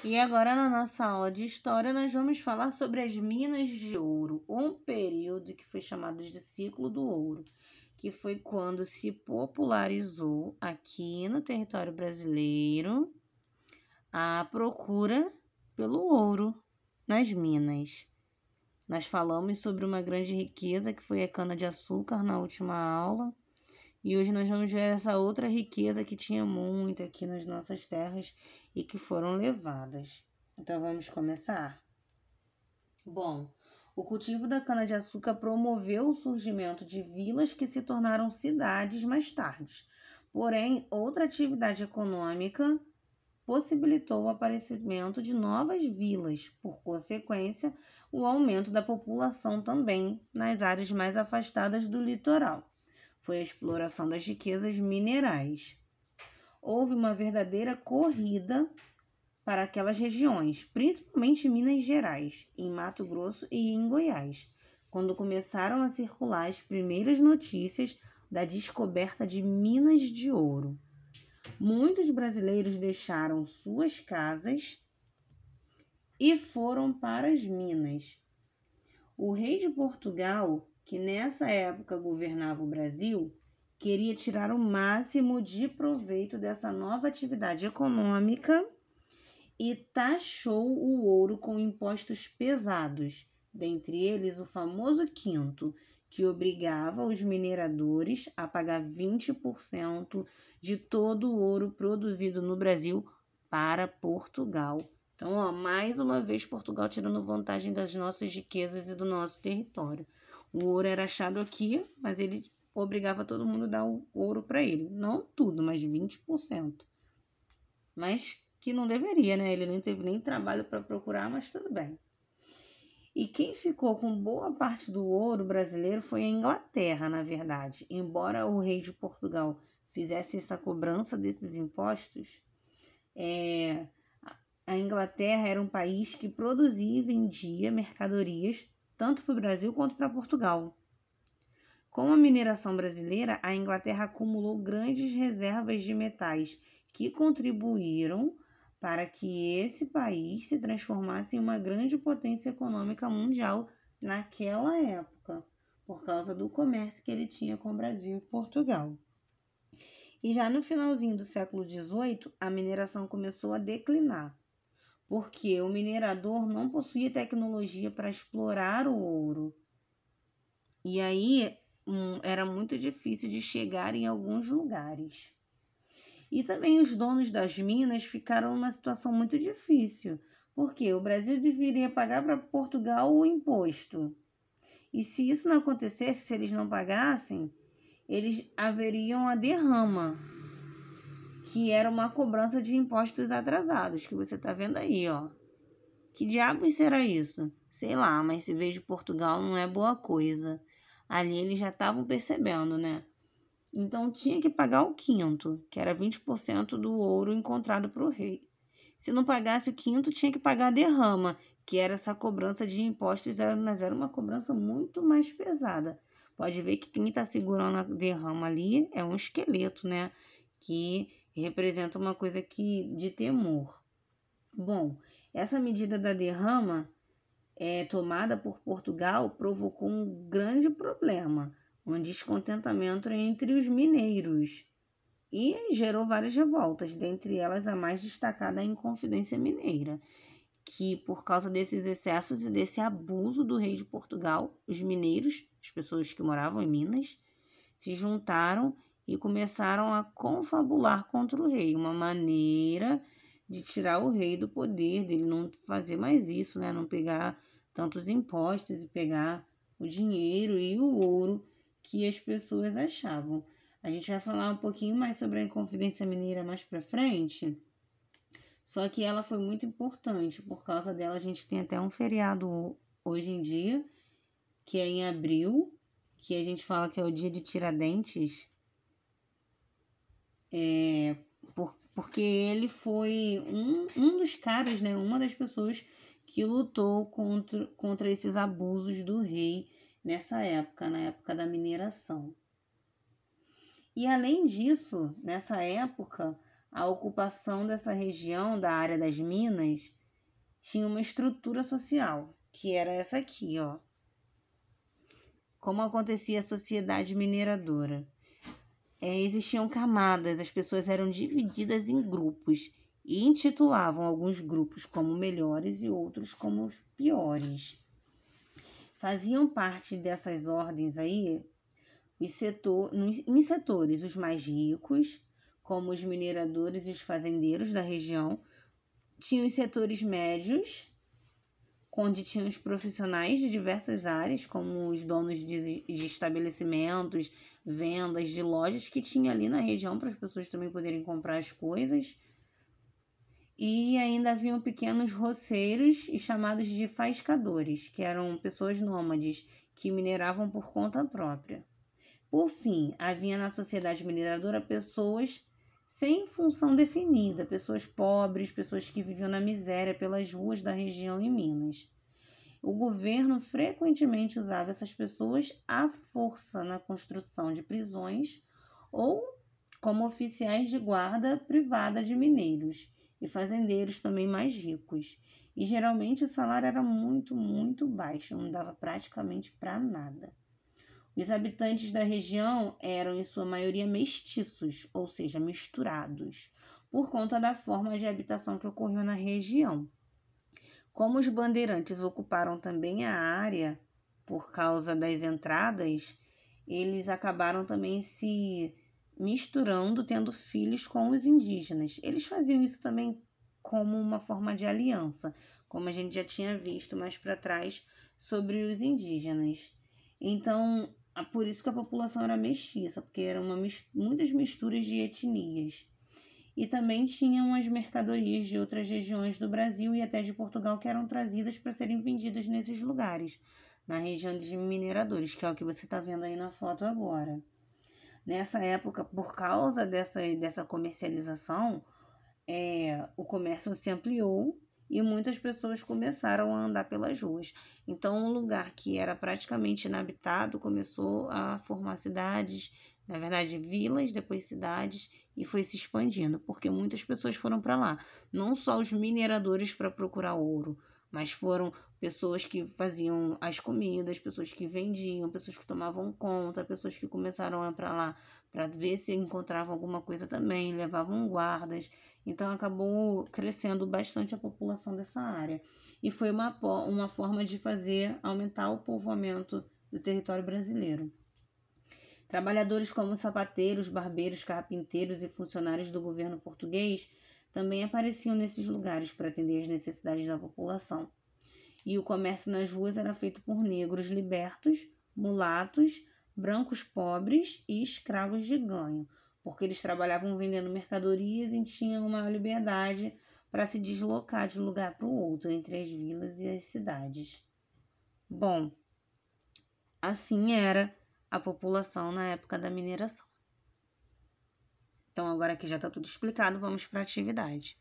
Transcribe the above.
E agora, na nossa aula de história, nós vamos falar sobre as minas de ouro, um período que foi chamado de ciclo do ouro, que foi quando se popularizou aqui no território brasileiro a procura pelo ouro nas minas. Nós falamos sobre uma grande riqueza que foi a cana-de-açúcar na última aula. E hoje nós vamos ver essa outra riqueza que tinha muito aqui nas nossas terras e que foram levadas. Então vamos começar? Bom, o cultivo da cana-de-açúcar promoveu o surgimento de vilas que se tornaram cidades mais tarde. Porém, outra atividade econômica possibilitou o aparecimento de novas vilas, por consequência, o aumento da população também nas áreas mais afastadas do litoral. Foi a exploração das riquezas minerais. Houve uma verdadeira corrida para aquelas regiões, principalmente em Minas Gerais, em Mato Grosso e em Goiás, quando começaram a circular as primeiras notícias da descoberta de minas de ouro. Muitos brasileiros deixaram suas casas e foram para as minas. O rei de Portugal, que nessa época governava o Brasil, queria tirar o máximo de proveito dessa nova atividade econômica e taxou o ouro com impostos pesados, dentre eles o famoso quinto, que obrigava os mineradores a pagar 20% de todo o ouro produzido no Brasil para Portugal. Então, mais uma vez, Portugal tirando vantagem das nossas riquezas e do nosso território. O ouro era achado aqui, mas ele obrigava todo mundo a dar o ouro para ele. Não tudo, mas 20%. Mas que não deveria, né? Ele não teve nem trabalho para procurar, mas tudo bem. E quem ficou com boa parte do ouro brasileiro foi a Inglaterra, na verdade. Embora o rei de Portugal fizesse essa cobrança desses impostos, a Inglaterra era um país que produzia e vendia mercadorias tanto para o Brasil quanto para Portugal. Com a mineração brasileira, a Inglaterra acumulou grandes reservas de metais que contribuíram para que esse país se transformasse em uma grande potência econômica mundial naquela época, por causa do comércio que ele tinha com o Brasil e Portugal. E já no finalzinho do século XVIII, a mineração começou a declinar, porque o minerador não possuía tecnologia para explorar o ouro. E aí era muito difícil de chegar em alguns lugares. E também os donos das minas ficaram numa situação muito difícil, porque o Brasil deveria pagar para Portugal o imposto. E se isso não acontecesse, se eles não pagassem, eles haveriam a derrama, que era uma cobrança de impostos atrasados, que você está vendo aí, ó. Que diabos será isso? Sei lá, mas se veio de Portugal não é boa coisa. Ali eles já estavam percebendo, né? Então tinha que pagar o quinto, que era 20% do ouro encontrado para o rei. Se não pagasse o quinto, tinha que pagar a derrama, que era essa cobrança de impostos, mas era uma cobrança muito mais pesada. Pode ver que quem está segurando a derrama ali é um esqueleto, né? Que representa uma coisa de temor. Bom, essa medida da derrama tomada por Portugal provocou um grande problema, um descontentamento entre os mineiros e gerou várias revoltas, dentre elas a mais destacada a Inconfidência Mineira, que por causa desses excessos e desse abuso do rei de Portugal, os mineiros, as pessoas que moravam em Minas, se juntaram e começaram a confabular contra o rei, uma maneira de tirar o rei do poder, dele não fazer mais isso, né? Não pegar tantos impostos e pegar o dinheiro e o ouro que as pessoas achavam. A gente vai falar um pouquinho mais sobre a Inconfidência Mineira mais para frente, só que ela foi muito importante. Por causa dela, a gente tem até um feriado hoje em dia, que é em abril, que a gente fala que é o dia de Tiradentes, porque ele foi um dos caras, né, uma das pessoas que lutou contra esses abusos do rei nessa época, na época da mineração. E além disso, nessa época, a ocupação dessa região, da área das minas, tinha uma estrutura social, que era essa aqui, ó. Como acontecia a sociedade mineradora? Existiam camadas, as pessoas eram divididas em grupos e intitulavam alguns grupos como melhores e outros como os piores. Faziam parte dessas ordens aí em setores os mais ricos, como os mineradores e os fazendeiros da região, tinham os setores médios, onde tinham os profissionais de diversas áreas, como os donos de estabelecimentos, vendas de lojas que tinha ali na região para as pessoas também poderem comprar as coisas. E ainda haviam pequenos roceiros e chamados de faiscadores, que eram pessoas nômades que mineravam por conta própria. Por fim, havia na sociedade mineradora pessoas sem função definida, pessoas pobres, pessoas que viviam na miséria pelas ruas da região em Minas. O governo frequentemente usava essas pessoas à força na construção de prisões ou como oficiais de guarda privada de mineiros e fazendeiros também mais ricos. E geralmente o salário era muito, muito baixo, não dava praticamente para nada. Os habitantes da região eram, em sua maioria, mestiços, ou seja, misturados, por conta da forma de habitação que ocorreu na região. Como os bandeirantes ocuparam também a área por causa das entradas, eles acabaram também se misturando, tendo filhos com os indígenas. Eles faziam isso também como uma forma de aliança, como a gente já tinha visto mais para trás sobre os indígenas. Então, por isso que a população era mestiça, porque eram muitas misturas de etnias. E também tinham as mercadorias de outras regiões do Brasil e até de Portugal que eram trazidas para serem vendidas nesses lugares, na região de mineradores, que é o que você está vendo aí na foto agora. Nessa época, por causa dessa comercialização, o comércio se ampliou e muitas pessoas começaram a andar pelas ruas. Então, um lugar que era praticamente inabitado começou a formar cidades, na verdade, vilas, depois cidades, e foi se expandindo, porque muitas pessoas foram para lá. Não só os mineradores para procurar ouro, mas foram pessoas que faziam as comidas, pessoas que vendiam, pessoas que tomavam conta, pessoas que começaram a ir para lá para ver se encontravam alguma coisa também, levavam guardas. Então, acabou crescendo bastante a população dessa área. E foi uma forma de fazer aumentar o povoamento do território brasileiro. Trabalhadores como sapateiros, barbeiros, carpinteiros e funcionários do governo português também apareciam nesses lugares para atender às necessidades da população. E o comércio nas ruas era feito por negros libertos, mulatos, brancos pobres e escravos de ganho, porque eles trabalhavam vendendo mercadorias e tinham uma liberdade para se deslocar de um lugar para o outro, entre as vilas e as cidades. Bom, assim era a população na época da mineração. Então, agora que já está tudo explicado, vamos para a atividade.